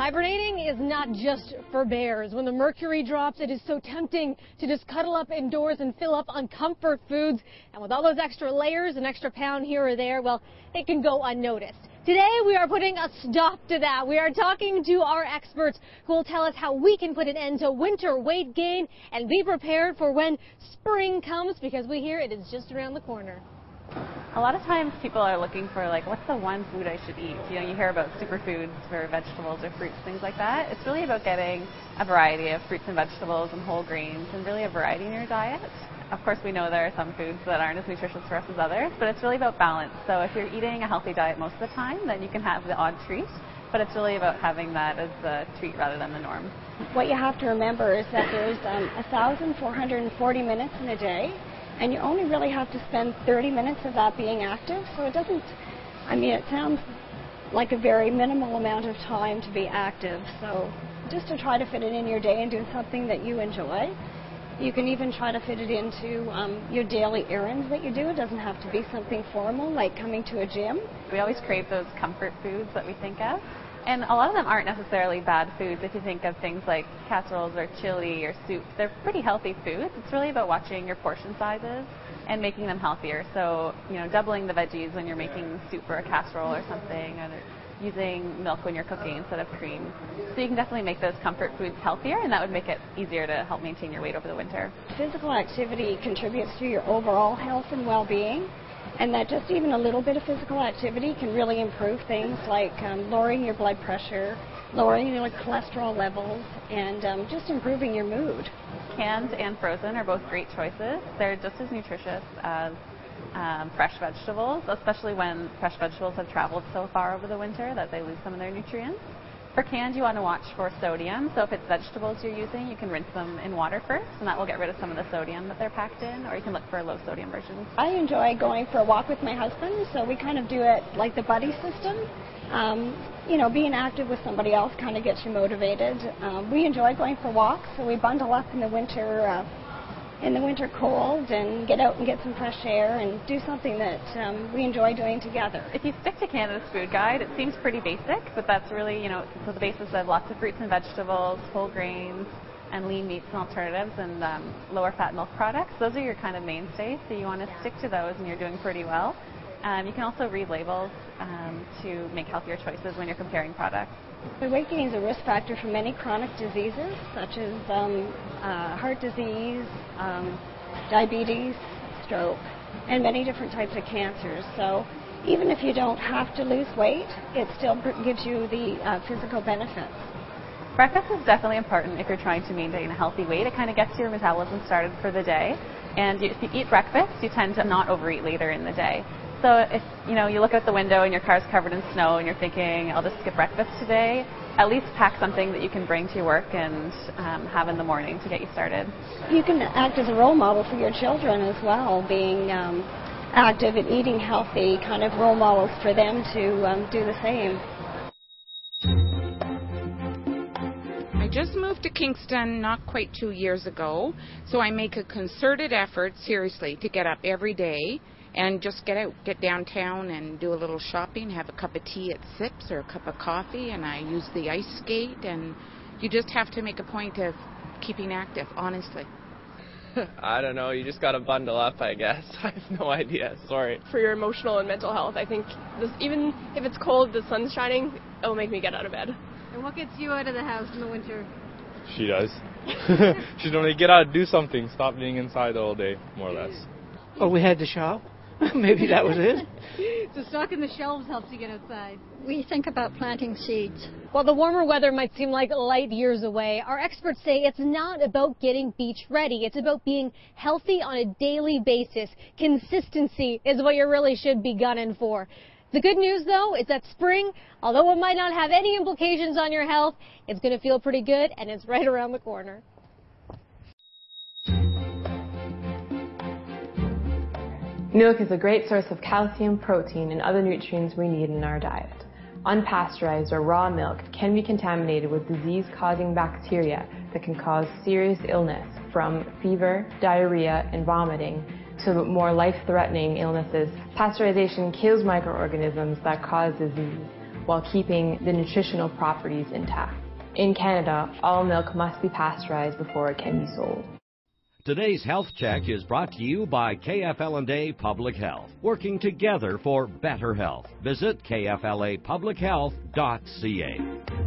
Hibernating is not just for bears. When the mercury drops, it is so tempting to just cuddle up indoors and fill up on comfort foods. And with all those extra layers, an extra pound here or there, well, it can go unnoticed. Today, we are putting a stop to that. We are talking to our experts who will tell us how we can put an end to winter weight gain and be prepared for when spring comes, because we hear it is just around the corner. A lot of times people are looking for, like, what's the one food I should eat? You know, you hear about superfoods for vegetables or fruits, things like that. It's really about getting a variety of fruits and vegetables and whole grains and really a variety in your diet. Of course, we know there are some foods that aren't as nutritious for us as others, but it's really about balance. So if you're eating a healthy diet most of the time, then you can have the odd treat, but it's really about having that as the treat rather than the norm. What you have to remember is that there's 1,440 minutes in a day, and you only really have to spend 30 minutes of that being active. So it doesn't, I mean, it sounds like a very minimal amount of time to be active. So just to try to fit it in your day and do something that you enjoy. You can even try to fit it into your daily errands that you do. It doesn't have to be something formal like coming to a gym. We always crave those comfort foods that we think of. And a lot of them aren't necessarily bad foods. If you think of things like casseroles or chili or soup, they're pretty healthy foods. It's really about watching your portion sizes and making them healthier. So, you know, doubling the veggies when you're making soup or a casserole or something, and using milk when you're cooking instead of cream. So you can definitely make those comfort foods healthier, and that would make it easier to help maintain your weight over the winter. Physical activity contributes to your overall health and well-being. And that just even a little bit of physical activity can really improve things like lowering your blood pressure, lowering your cholesterol levels, and just improving your mood. Canned and frozen are both great choices. They're just as nutritious as fresh vegetables, especially when fresh vegetables have traveled so far over the winter that they lose some of their nutrients. For canned, you want to watch for sodium. So if it's vegetables you're using, you can rinse them in water first, and that will get rid of some of the sodium that they're packed in, or you can look for low sodium versions. I enjoy going for a walk with my husband, so we kind of do it like the buddy system. You know, being active with somebody else kind of gets you motivated. We enjoy going for walks, so we bundle up in the winter cold and get out and get some fresh air and do something that we enjoy doing together. If you stick to Canada's food guide, it seems pretty basic, but that's really, you know, so the basis of lots of fruits and vegetables, whole grains, and lean meats and alternatives, and lower fat milk products. Those are your kind of mainstays, so you want to stick to those, and you're doing pretty well. You can also read labels to make healthier choices when you're comparing products. Weight gain is a risk factor for many chronic diseases, such as heart disease, diabetes, stroke, and many different types of cancers. So even if you don't have to lose weight, it still gives you the physical benefits. Breakfast is definitely important if you're trying to maintain a healthy weight. It kind of gets your metabolism started for the day. And if you eat breakfast, you tend to not overeat later in the day. So if you look out the window and your car's covered in snow and you're thinking, I'll just skip breakfast today, at least pack something that you can bring to your work and have in the morning to get you started. You can act as a role model for your children as well, being active and eating healthy, kind of role models for them to do the same. I just moved to Kingston not quite 2 years ago, so I make a concerted effort, seriously, to get up every day and just get downtown and do a little shopping, have a cup of tea at Sips or a cup of coffee, and I use the ice skate, and you just have to make a point of keeping active, honestly. I don't know, you just gotta bundle up, I guess. I have no idea, sorry. For your emotional and mental health, I think even if it's cold, the sun's shining, it'll make me get out of bed. And what gets you out of the house in the winter? She does. She's going to get out and do something, stop being inside all day, more or less. Oh, we had to shop. Maybe that was it. So stocking the shelves helps you get outside. We think about planting seeds. While the warmer weather might seem like light years away, our experts say it's not about getting beach ready. It's about being healthy on a daily basis. Consistency is what you really should be gunning for. The good news, though, is that spring, although it might not have any implications on your health, it's going to feel pretty good, and it's right around the corner. Milk is a great source of calcium, protein, and other nutrients we need in our diet. Unpasteurized or raw milk can be contaminated with disease-causing bacteria that can cause serious illness, from fever, diarrhea, and vomiting to more life-threatening illnesses. Pasteurization kills microorganisms that cause disease. while keeping the nutritional properties intact. In Canada, all milk must be pasteurized before it can be sold. Today's Health Check is brought to you by KFL&A Public Health, working together for better health. Visit kflapublichealth.ca.